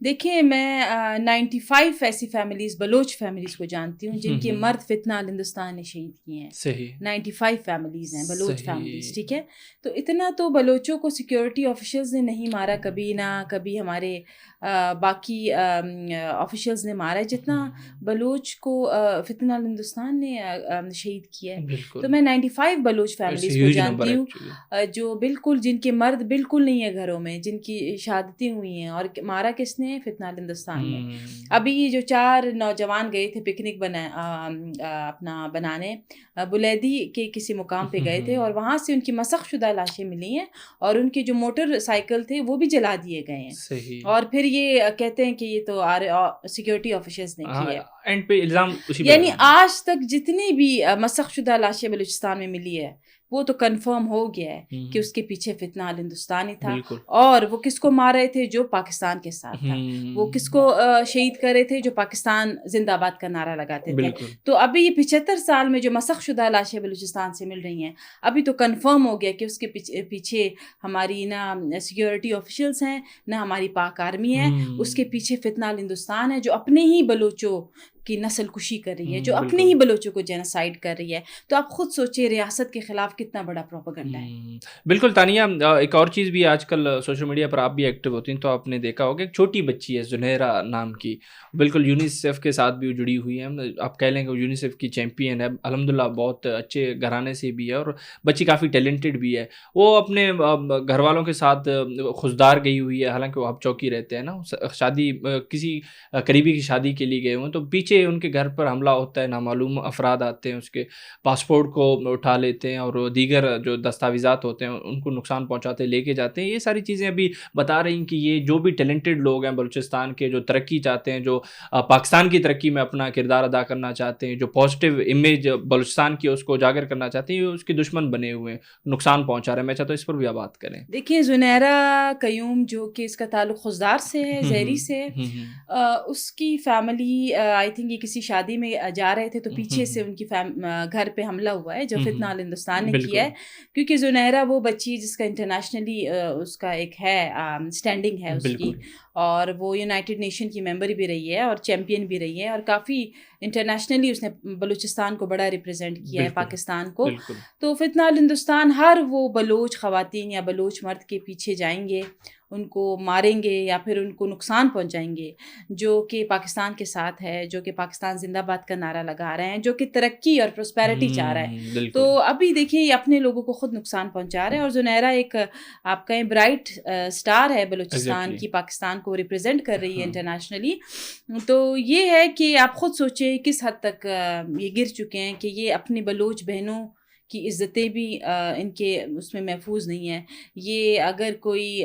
دیکھیں میں 95 ایسی فیملیز بلوچ فیملیز کو جانتی ہوں جن کے مرد فتنہ ہندوستان نے شہید کیے ہیں. صحیح. 95 فیملیز ہیں بلوچ فیملیز. صحیح. ٹھیک ہے, تو اتنا تو بلوچوں کو سیکیورٹی آفیشلز نے نہیں مارا کبھی, نہ کبھی ہمارے باقی آفیشلز نے مارا ہے جتنا بلوچ کو فتنہ ہندوستان نے شہید کیا ہے. بالکل. تو میں 95 بلوچ فیملیز کو جانتی ہوں جو بالکل, جن کے مرد بالکل نہیں ہے گھروں میں, جن کی شہادتیں ہوئی ہیں, اور مارا کس نے؟ فتنہ ہندوستان نے. ابھی یہ جو 4 نوجوان گئے تھے پکنک اپنا بنانے, بلیدی کے کسی مقام پہ گئے تھے, اور وہاں سے ان کی مسخ شدہ لاشیں ملی ہیں, اور ان کے جو موٹر سائیکل تھے وہ بھی جلا دیے گئے ہیں. صحیح. اور پھر یہ کہتے ہیں کہ یہ تو سیکیورٹی آفیشرز نے کی ہے. اینڈ پہ الزام اسی پہ یعنی آج تک جتنی بھی مسخ شدہ لاشیں بلوچستان میں ملی ہے وہ تو کنفرم ہو گیا ہے کہ اس کے پیچھے فتنہ ہندوستانی تھا. اور وہ کس کو مار رہے تھے؟ جو پاکستان کے ساتھ تھا. وہ کس کو شہید کر رہے تھے؟ جو پاکستان زندہ آباد کا نعرہ لگاتے تھے. تو ابھی یہ 75 سال میں جو مسخ شدہ لاشیں بلوچستان سے مل رہی ہیں, ابھی تو کنفرم ہو گیا کہ اس کے پیچھے ہماری نہ سیکیورٹی آفیشلز ہیں, نہ ہماری پاک آرمی ہے. اس کے پیچھے فتنہ ہندوستان ہے جو اپنے ہی بلوچوں کی نسل کشی کر رہی ہے, جو اپنے ہی بلوچوں کو جینوسائیڈ کر رہی ہے. تو آپ خود سوچیں ریاست کے خلاف کتنا بڑا پروپیگنڈا ہے. بالکل تانیہ, ایک اور چیز بھی آج کل سوشل میڈیا پر آپ بھی ایکٹیو ہوتی ہیں تو آپ نے دیکھا ہوگا ایک چھوٹی بچی ہے زنیرہ نام کی, بالکل یونیسیف کے ساتھ بھی جڑی ہوئی ہے. آپ کہہ لیں کہ یونیسیف کی چیمپئن ہے, الحمدللہ بہت اچھے گھرانے سے بھی ہے, اور بچی کافی ٹیلنٹڈ بھی ہے. وہ اپنے گھر والوں کے ساتھ خوددار گئی ہوئی ہے, حالانکہ وہ اب چوکی رہتے ہیں نا, شادی کسی قریبی کی شادی کے لیے گئے ہوئے, تو پیچھے ان کے گھر پر حملہ ہوتا ہے, نامعلوم افراد آتے ہیں, اس کے پاسپورٹ کو اٹھا لیتے ہیں, اور دیگر جو دستاویزات ہوتے ہیں ان کو نقصان پہنچاتے لے کے جاتے ہیں. یہ ساری چیزیں ابھی بتا رہی ہیں کہ یہ جو بھی ٹیلنٹڈ لوگ ہیں بلوچستان کے, جو ترقی چاہتے ہیں, جو پاکستان کی ترقی میں اپنا کردار ادا کرنا چاہتے ہیں, جو پازیٹیو امیج بلوچستان کی اس کو اجاگر کرنا چاہتے ہیں, یہ اس کے دشمن بنے ہوئے ہیں, نقصان پہنچا رہے ہیں. میں چاہتا ہوں اس پر بھی آپ بات کریں. دیکھیں زنیرہ قیوم جو کہ اس کا تعلق خضدار سے ہے, زہری سے, اس کی فیملی آئی تھنک یہ کسی شادی میں جا رہے تھے تو پیچھے سے ان کی گھر پہ حملہ ہوا ہے جو فتنہ ہندوستان نے کیا ہے. کیونکہ زنیرہ وہ بچی جس کا انٹرنیشنلی اس کا ایک ہے اسٹینڈنگ ہے اس کی, اور وہ یونائٹڈ نیشن کی ممبر بھی رہی ہے اور چیمپئن بھی رہی ہے, اور کافی انٹرنیشنلی اس نے بلوچستان کو بڑا ریپرزینٹ کیا ہے, پاکستان کو. تو فتنہ ہندوستان ہر وہ بلوچ خواتین یا بلوچ مرد کے پیچھے جائیں گے, ان کو ماریں گے یا پھر ان کو نقصان پہنچائیں گے جو کہ پاکستان کے ساتھ ہے, جو کہ پاکستان زندہ باد کا نعرہ لگا رہے ہیں, جو کہ ترقی اور پروسپیرٹی چاہ رہا ہے. تو ابھی دیکھیں یہ اپنے لوگوں کو خود نقصان پہنچا رہے ہیں. اور زنیرہ ایک آپ کہیں برائٹ سٹار ہے بلوچستان کی, پاکستان کو ریپرزینٹ کر رہی ہے انٹرنیشنلی. تو یہ ہے کہ آپ خود سوچیں کس حد تک یہ گر چکے ہیں کہ یہ اپنی بلوچ بہنوں کی عزتیں بھی ان کے اس میں محفوظ نہیں ہیں. یہ اگر کوئی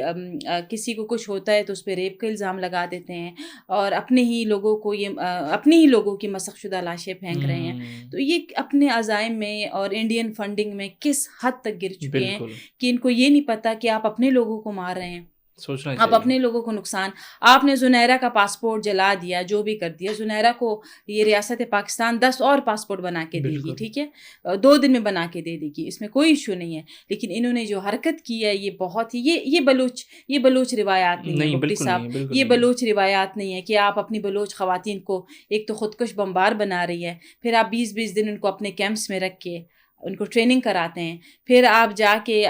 کسی کو کچھ ہوتا ہے تو اس پہ ریپ کا الزام لگا دیتے ہیں, اور اپنے ہی لوگوں کی مسخ شدہ لاشیں پھینک رہے ہیں. تو یہ اپنے عزائم میں اور انڈین فنڈنگ میں کس حد تک گر چکے ہیں کہ ان کو یہ نہیں پتہ کہ آپ اپنے لوگوں کو مار رہے ہیں, آپ اپنے لوگوں کو نقصان. آپ نے زنیرہ کا پاسپورٹ جلا دیا, جو بھی کر دیا. زنیرہ کو یہ ریاست پاکستان 10 اور پاسپورٹ بنا کے دے گی, ٹھیک ہے, 2 دن میں بنا کے دے گی, اس میں کوئی ایشو نہیں ہے. لیکن انہوں نے جو حرکت کی ہے یہ بہت ہی یہ بلوچ روایات نہیں ہے مفتی صاحب, یہ بلوچ روایات نہیں ہے کہ آپ اپنی بلوچ خواتین کو ایک تو خودکش بمبار بنا رہی ہے, پھر آپ 20 دن ان کو اپنے کیمپس میں رکھ کے ان کو ٹریننگ کراتے ہیں, پھر آپ جا کے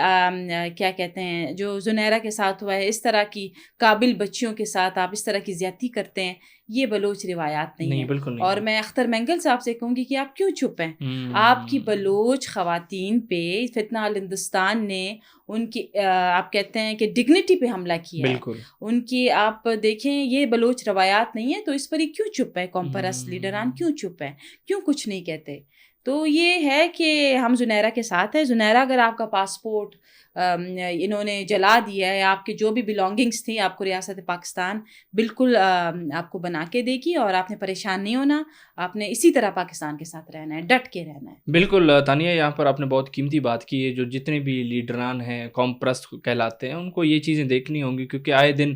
کیا کہتے ہیں جو زنیرہ کے ساتھ ہوا ہے اس طرح کی قابل بچیوں کے ساتھ آپ اس طرح کی زیادتی کرتے ہیں. یہ بلوچ روایات نہیں ہے. اور میں اختر مینگل صاحب سے کہوں گی کہ آپ کیوں چپ ہیں؟ آپ کی بلوچ خواتین پہ فتنہ ہندوستان نے ان کی آپ کہتے ہیں کہ ڈگنیٹی پہ حملہ کیا ہے, ان کی آپ دیکھیں یہ بلوچ روایات نہیں ہے. تو اس پر ہی کیوں چپ ہے قوم پرست لیڈران, کیوں چپ ہیں, کیوں کچھ نہیں کہتے؟ تو یہ ہے کہ ہم زنیرہ کے ساتھ ہیں. زنیرہ اگر آپ کا پاسپورٹ انہوں نے جلا دیا ہے, آپ کے جو بھی بلانگنگس تھیں آپ کو ریاست پاکستان بالکل آپ کو بنا کے دے گی, اور آپ نے پریشان نہیں ہونا, آپ نے اسی طرح پاکستان کے ساتھ رہنا ہے, ڈٹ کے رہنا ہے. بالکل تانیہ, یہاں پر آپ نے بہت قیمتی بات کی ہے. جو جتنے بھی لیڈران ہیں قوم پرست کہلاتے ہیں ان کو یہ چیزیں دیکھنی ہوں گی, کیونکہ آئے دن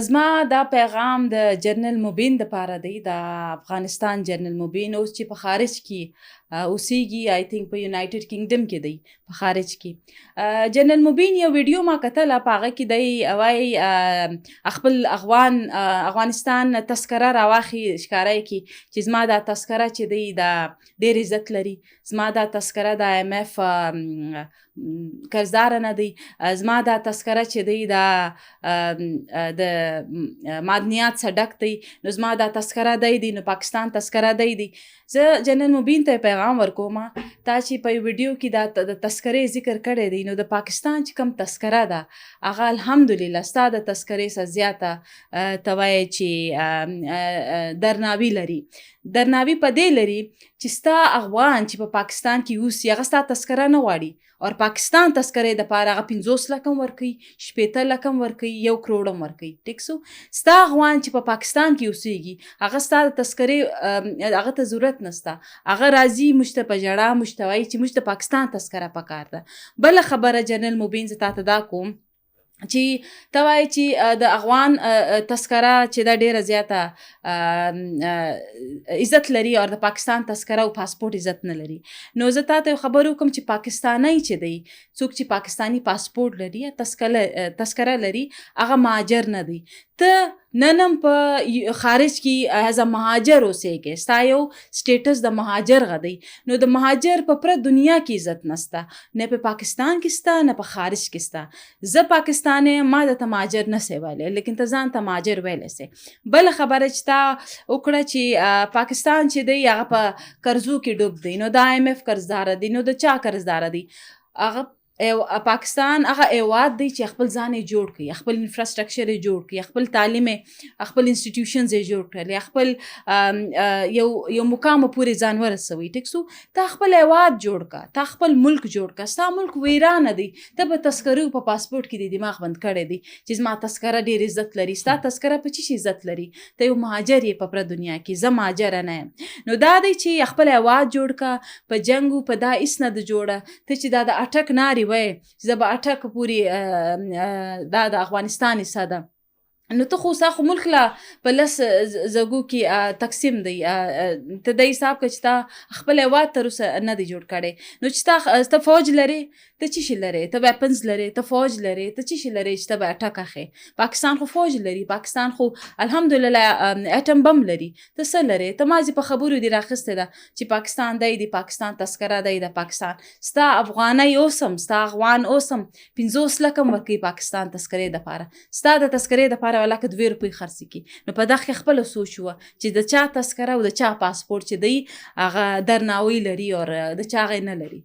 زما دا پیغام د جنرل مبین دپاره دی، د افغانستان جنرل مبین اوس چې په خارج کې اوسیږي، آی تھنک په یونایټډ کینګډم کې دی، په خارج کې. جنرل مبین یو ویډیو ما کتله، په هغه کې دی وایي خپل افغانستان تذکره راواخي، ښکاره یې کړي چې زما دا تذکره چې دی دا ډېر عزت لري، زما دا تذکره د آی ایم ایف قرضداره نه دی، زما دا تذکره چې دی دا د معدنیات څخه ډک دی، نو زما دا تذکره دی نو پاکستان تذکره دی. زه جنرل مبین ته پیغام ورکوم، تا چې په ویډیو کې دا د تذکرې ذکر کړی دی، نو د پاکستان چې کوم تذکره ده هغه الحمدلله ستا د تذکرې څخه زیاته ته وایې چې درناوي لري. درناوي په دې لري چې ستا افغان چې په پاکستان کې اوسي هغه ستا تذکره نه غواړي، اور پاکستان تذکرې دپاره هغه 50 لک هم ورکوي، 70 لک هم ورکوي، 1 کروڑ هم ورکوي. ټیک سو، ستا افغان چې په پاکستان کې اوسیږي هغه ستا د تذکرې هغه ته ضرورت نسته، هغه راځي موږ ته په ژړا موږ ته وایي چې موږ ته پاکستان تذکره پکار ده. بله خبره جنرل مبین زه تاته دا کوم چې ته وایې چې د افغان تذکره چې دا ډېره زیاته عزت لري، او د پاکستان تذکره او پاسپورټ عزت نه لري. نو زه تاته یو خبر وکړم چې پاکستانی چې دی، څوک چې پاکستانی پاسپورټ لري یا تذکره لري، هغه مهاجر نه دی. ته نن هم په خارج کې ایز ا مهاجر اوسېږې، ستا یو سټیټس د مهاجر غه دی، نو د مهاجر په پوره دنیا کې عزت نسته، نه په پاکستان کې سته نه په خارج کې سته. زه پاکستان یم، ما درته مهاجر نه سې ویلی، لیکن ته ځان ته مهاجر ویلی سې. بله خبره چې تا وکړه چې پاکستان چې دی هغه په قرضو کې ډوب دی، نو د آی ایم ایف قرضداره دی، نو د چا قرضداره دی؟ هغه پاکستان هغه هیواد دی چې خپل ځان یې جوړ کړي، خپل انفراسټرکچر یې جوړ کړي، خپل تعلیم یې، خپل انسټیټیوشنز یې جوړ کړي، خپل یو مقام پورې ځان ورسوي. ټیک سو، تا خپل هیواد جوړ کا، تا خپل ملک جوړ کا. ستا ملک ویرانه دی، ته په تذکرو په پاسپورټ کې د دماغ بند کړی دی چې زما تذکره ډېر عزت لري. ستا تذکره په چی شي عزت لري؟ ته یو مهاجر یې په پوره دنیا کې، زه مهاجره نه یم. نو دا دی چې خپل هیواد جوړ کا، په جنګ په دا هېڅ نه ده جوړه. ته چې دا د اټک نارې وایې چې زه به اټک پورې دا د افغانستان حصه ده، نو ته خو ستا خو ملک لا په 10 زګو کې تقسیم دی. ته د حساب که چې تا خپل هیواد تر اوسه نه دی جوړ کړی، نو چې ته فوج لرې، ته چی شي لرې؟ ته ویپنز لرې، ته فوج لرې، ته چی شي لرې چې ته به اټک اخې؟ پاکستان خو فوج لري، پاکستان خو الحمدلله اټم بم لري. ته څه لرې؟ ته مازې په خبرو دې راخیستی ده چې پاکستان دی، د پاکستان تذکره دی د پاکستان. ستا افغانی اوسم، ستا افغان اوسم 50 لک هم ورکوي پاکستان تذکرې دپاره. ستا د تذکرې دپاره والا که 2 روپۍ خرڅ کړي، نو په دغه خپله سوچ وه چې د چا تذکره او د چا پاسپورټ چې دی هغه درناوی لري اور د چا هغه نه لري.